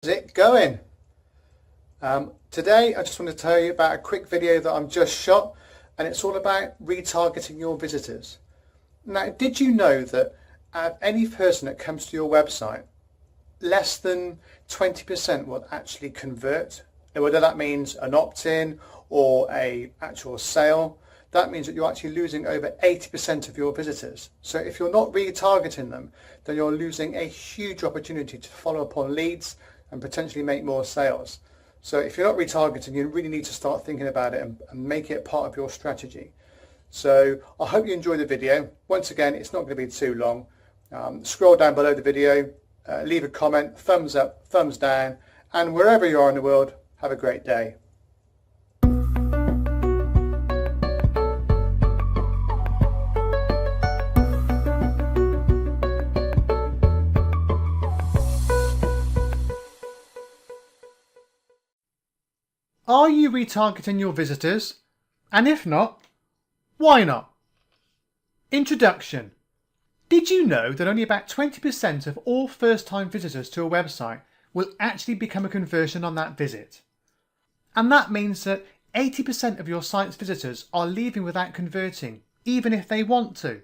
How's it going? Today I just want to tell you about a quick video that I've just shot, and it's all about retargeting your visitors. Now, did you know that any person that comes to your website, less than 20% will actually convert? And whether that means an opt-in or a actual sale, that means that you're actually losing over 80% of your visitors. So if you're not retargeting them, then you're losing a huge opportunity to follow up on leads and potentially make more sales. So if you're not retargeting, you really need to start thinking about it and make it part of your strategy. So I hope you enjoy the video. Once again, it's not going to be too long. Scroll down below the video, leave a comment, thumbs up, thumbs down, and wherever you are in the world, have a great day. Are you retargeting your visitors? And if not, why not? Introduction. Did you know that only about 20% of all first-time visitors to a website will actually become a conversion on that visit? And that means that 80% of your site's visitors are leaving without converting, even if they want to.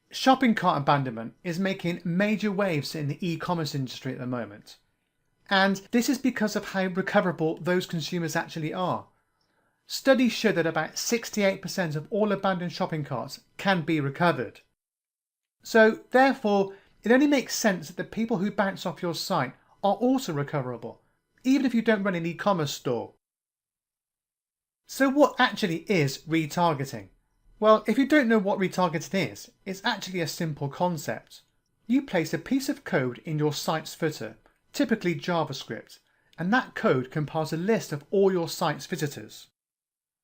Shopping cart abandonment is making major waves in the e-commerce industry at the moment. And this is because of how recoverable those consumers actually are. Studies show that about 68% of all abandoned shopping carts can be recovered. So therefore, it only makes sense that the people who bounce off your site are also recoverable, even if you don't run an e-commerce store. So what actually is retargeting? Well, if you don't know what retargeting is, it's actually a simple concept. You place a piece of code in your site's footer, typically JavaScript, and that code compiles a list of all your site's visitors.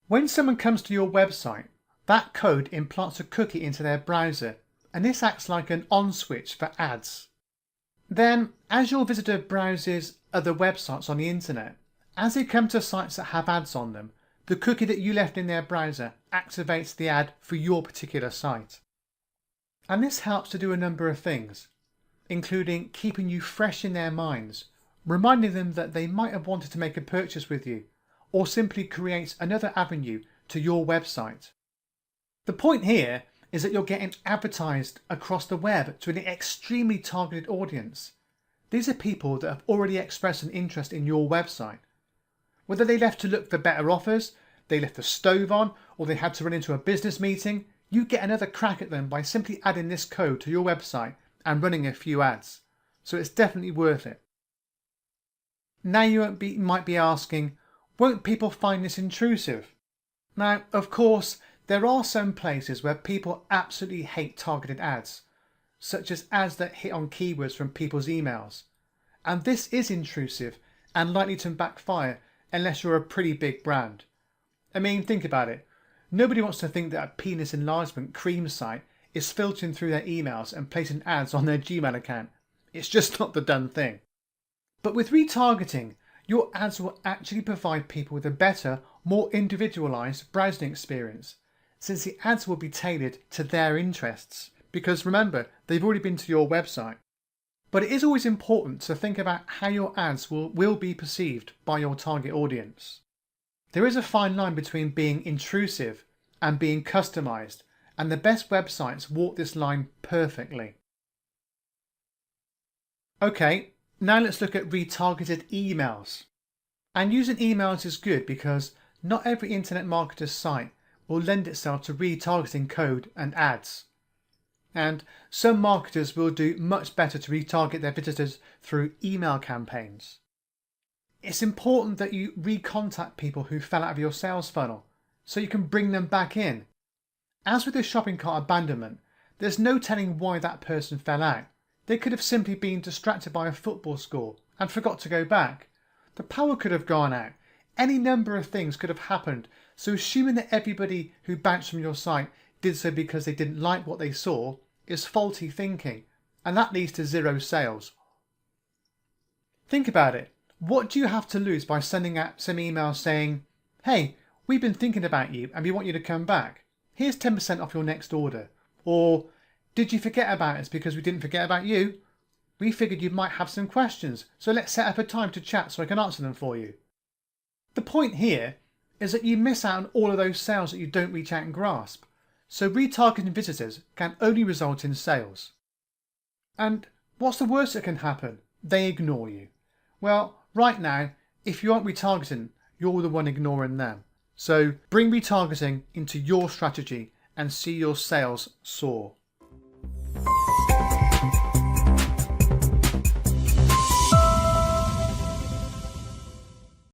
When someone comes to your website, that code implants a cookie into their browser, and this acts like an on switch for ads. Then, as your visitor browses other websites on the internet, as they come to sites that have ads on them, the cookie that you left in their browser activates the ad for your particular site. And this helps to do a number of things, including keeping you fresh in their minds, reminding them that they might have wanted to make a purchase with you, or simply create another avenue to your website. The point here is that you're getting advertised across the web to an extremely targeted audience. These are people that have already expressed an interest in your website. Whether they left to look for better offers, they left the stove on, or they had to run into a business meeting, you get another crack at them by simply adding this code to your website and running a few ads. So it's definitely worth it. Now you might be asking, won't people find this intrusive? Now, of course, there are some places where people absolutely hate targeted ads, such as ads that hit on keywords from people's emails. And this is intrusive and likely to backfire unless you're a pretty big brand. I mean, think about it. Nobody wants to think that a penis enlargement cream site is filtering through their emails and placing ads on their Gmail account. It's just not the done thing. But with retargeting, your ads will actually provide people with a better, more individualized browsing experience, since the ads will be tailored to their interests, because remember, they've already been to your website. But it is always important to think about how your ads will be perceived by your target audience. There is a fine line between being intrusive and being customized, and the best websites walk this line perfectly. Okay, now let's look at retargeted emails. And using emails is good because not every internet marketer's site will lend itself to retargeting code and ads. And some marketers will do much better to retarget their visitors through email campaigns. It's important that you recontact people who fell out of your sales funnel so you can bring them back in. As with the shopping cart abandonment, there's no telling why that person fell out. They could have simply been distracted by a football score and forgot to go back. The power could have gone out. Any number of things could have happened, so assuming that everybody who bounced from your site did so because they didn't like what they saw is faulty thinking, and that leads to zero sales. Think about it. What do you have to lose by sending out some emails saying, "Hey, we've been thinking about you and we want you to come back. Here's 10% off your next order." Or, "Did you forget about us because we didn't forget about you?" we figured you might have some questions, so let's set up a time to chat so I can answer them for you. The point here is that you miss out on all of those sales that you don't reach out and grasp. So retargeting visitors can only result in sales. And what's the worst that can happen? They ignore you. Well, right now, if you aren't retargeting, you're the one ignoring them. So bring retargeting into your strategy and see your sales soar.